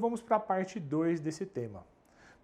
vamos para a parte 2 desse tema.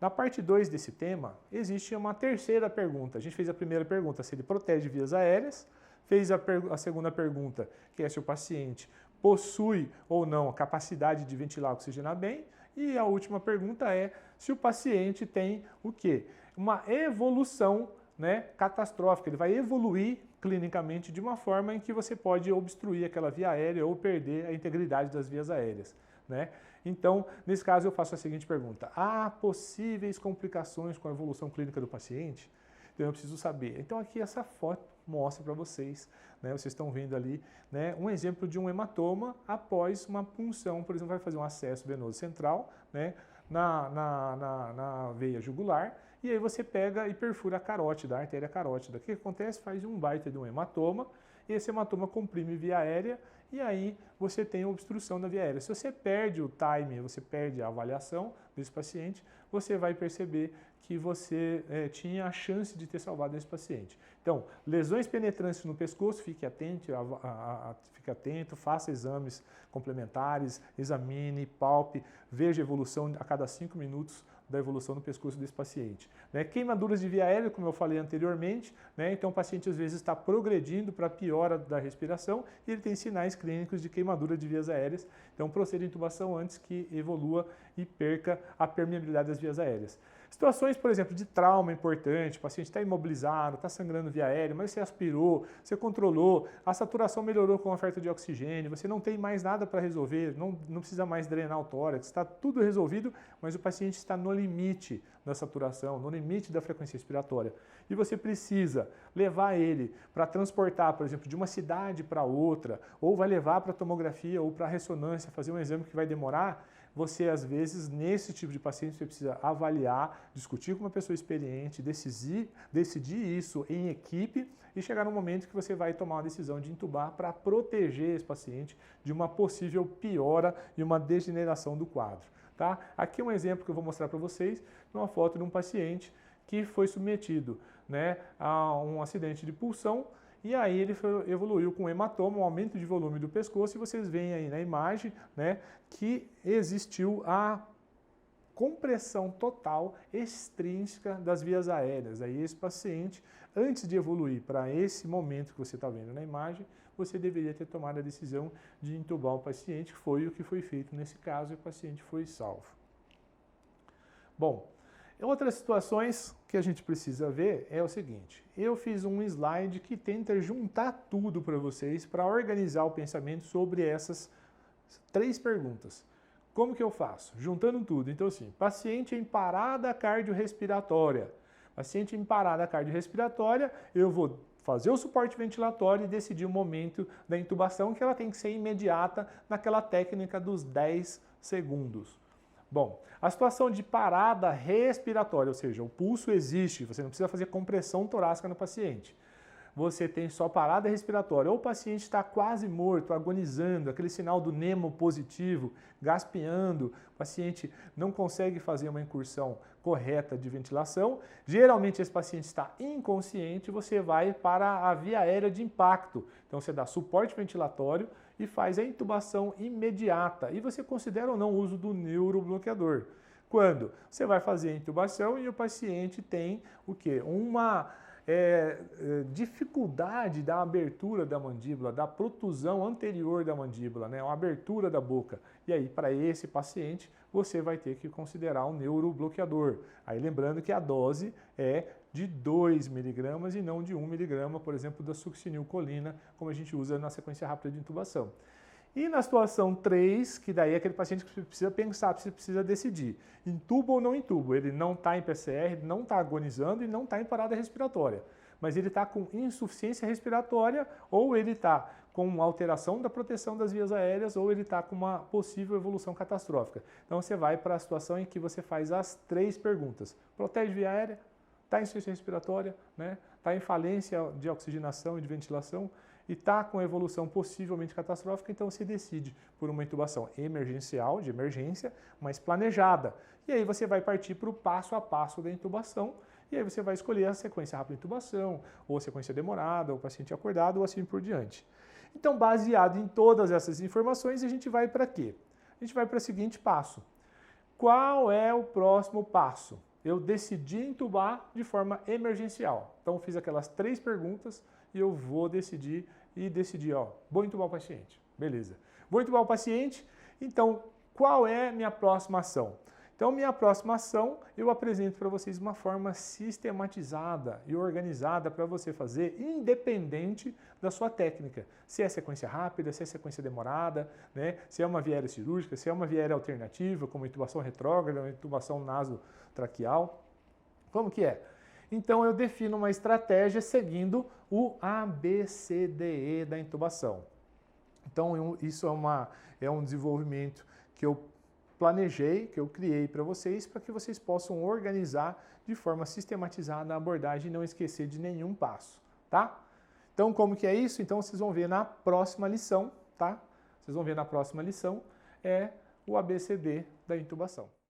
Na parte 2 desse tema, existe uma terceira pergunta. A gente fez a primeira pergunta, se ele protege vias aéreas, fez a segunda pergunta, que é se o paciente possui ou não a capacidade de ventilar e oxigenar bem, e a última pergunta é se o paciente tem o quê? Uma evolução, né, catastrófica, ele vai evoluir clinicamente de uma forma em que você pode obstruir aquela via aérea ou perder a integridade das vias aéreas, né? Então, nesse caso, eu faço a seguinte pergunta: há possíveis complicações com a evolução clínica do paciente? Então, eu preciso saber. Então, aqui essa foto mostra para vocês, né? Vocês estão vendo ali, né, um exemplo de um hematoma após uma punção, por exemplo, vai fazer um acesso venoso central, né, na veia jugular, e aí você pega e perfura a carótida, a artéria carótida. O que acontece? Faz um baita de um hematoma, e esse hematoma comprime via aérea, e aí você tem obstrução da via aérea. Se você perde o time, você perde a avaliação desse paciente, você vai perceber que você tinha a chance de ter salvado esse paciente. Então, lesões penetrantes no pescoço, fique atento, faça exames complementares, examine, palpe, veja a evolução a cada 5 minutos da evolução no pescoço desse paciente. Né? Queimaduras de via aérea, como eu falei anteriormente, né? Então o paciente às vezes está progredindo para piora da respiração e ele tem sinais clínicos de queimadura de vias aéreas, então proceda a intubação antes que evolua e perca a permeabilidade das vias aéreas. Situações, por exemplo, de trauma importante, o paciente está imobilizado, está sangrando via aérea, mas você aspirou, você controlou, a saturação melhorou com a oferta de oxigênio, você não tem mais nada para resolver, não precisa mais drenar o tórax, está tudo resolvido, mas o paciente está no limite da saturação, no limite da frequência respiratória. E você precisa levar ele para transportar, por exemplo, de uma cidade para outra, ou vai levar para a tomografia ou para a ressonância, fazer um exame que vai demorar. Você, às vezes, nesse tipo de paciente, você precisa avaliar, discutir com uma pessoa experiente, decidir isso em equipe e chegar no momento que você vai tomar uma decisão de intubar para proteger esse paciente de uma possível piora e uma degeneração do quadro. Tá? Aqui é um exemplo que eu vou mostrar para vocês, uma foto de um paciente que foi submetido, né, a um acidente de pulsão. E aí ele evoluiu com hematoma, um aumento de volume do pescoço, e vocês veem aí na imagem, né, que existiu a compressão total extrínseca das vias aéreas. Aí esse paciente, antes de evoluir para esse momento que você está vendo na imagem, você deveria ter tomado a decisão de intubar o paciente, que foi o que foi feito nesse caso, e o paciente foi salvo. Bom, outras situações que a gente precisa ver é o seguinte: eu fiz um slide que tenta juntar tudo para vocês para organizar o pensamento sobre essas 3 perguntas. Como que eu faço? Juntando tudo. Então, assim, paciente em parada cardiorrespiratória. Paciente em parada cardiorrespiratória, eu vou fazer o suporte ventilatório e decidir o momento da intubação, que ela tem que ser imediata naquela técnica dos 10 segundos. Bom, a situação de parada respiratória, ou seja, o pulso existe, você não precisa fazer compressão torácica no paciente. Você tem só parada respiratória, ou o paciente está quase morto, agonizando, aquele sinal do Nemo positivo, gaspeando, o paciente não consegue fazer uma incursão correta de ventilação. Geralmente esse paciente está inconsciente, você vai para a via aérea de impacto. Então você dá suporte ventilatório e faz a intubação imediata. E você considera ou não o uso do neurobloqueador. Quando você vai fazer a intubação e o paciente tem o quê? Uma dificuldade da abertura da mandíbula, da protusão anterior da mandíbula, né? Uma abertura da boca. E aí, para esse paciente, você vai ter que considerar um neurobloqueador. Aí, lembrando que a dose é de 2 mg e não de 1 mg, por exemplo, da succinilcolina, como a gente usa na sequência rápida de intubação. E na situação 3, que daí é aquele paciente que precisa pensar, precisa decidir, intuba ou não intuba. Ele não está em PCR, não está agonizando e não está em parada respiratória. Mas ele está com insuficiência respiratória, ou ele está com alteração da proteção das vias aéreas, ou ele está com uma possível evolução catastrófica. Então você vai para a situação em que você faz as 3 perguntas. Protege via aérea? Está em insuficiência respiratória? Né? Está em falência de oxigenação e de ventilação? E está com evolução possivelmente catastrófica, então se decide por uma intubação emergencial, de emergência, mas planejada. E aí você vai partir para o passo a passo da intubação, e aí você vai escolher a sequência rápida de intubação, ou a sequência demorada, ou o paciente acordado, ou assim por diante. Então, baseado em todas essas informações, a gente vai para quê? A gente vai para o seguinte passo. Qual é o próximo passo? Eu decidi entubar de forma emergencial. Então, fiz aquelas 3 perguntas e eu vou decidir ó, vou entubar o paciente. Beleza. Vou entubar o paciente, então, qual é a minha próxima ação? Então, minha próxima ação, eu apresento para vocês uma forma sistematizada e organizada para você fazer, independente da sua técnica. Se é sequência rápida, se é sequência demorada, né? Se é uma viária cirúrgica, se é uma viária alternativa, como intubação retrógrada, intubação nasotraqueal. Como que é? Então, eu defino uma estratégia seguindo o ABCDE da intubação. Então, isso é um desenvolvimento que eu planejei, que eu criei para vocês que vocês possam organizar de forma sistematizada a abordagem e não esquecer de nenhum passo, tá? Então, como que é isso? Então, vocês vão ver na próxima lição, tá? Vocês vão ver na próxima lição, é o ABCD da intubação.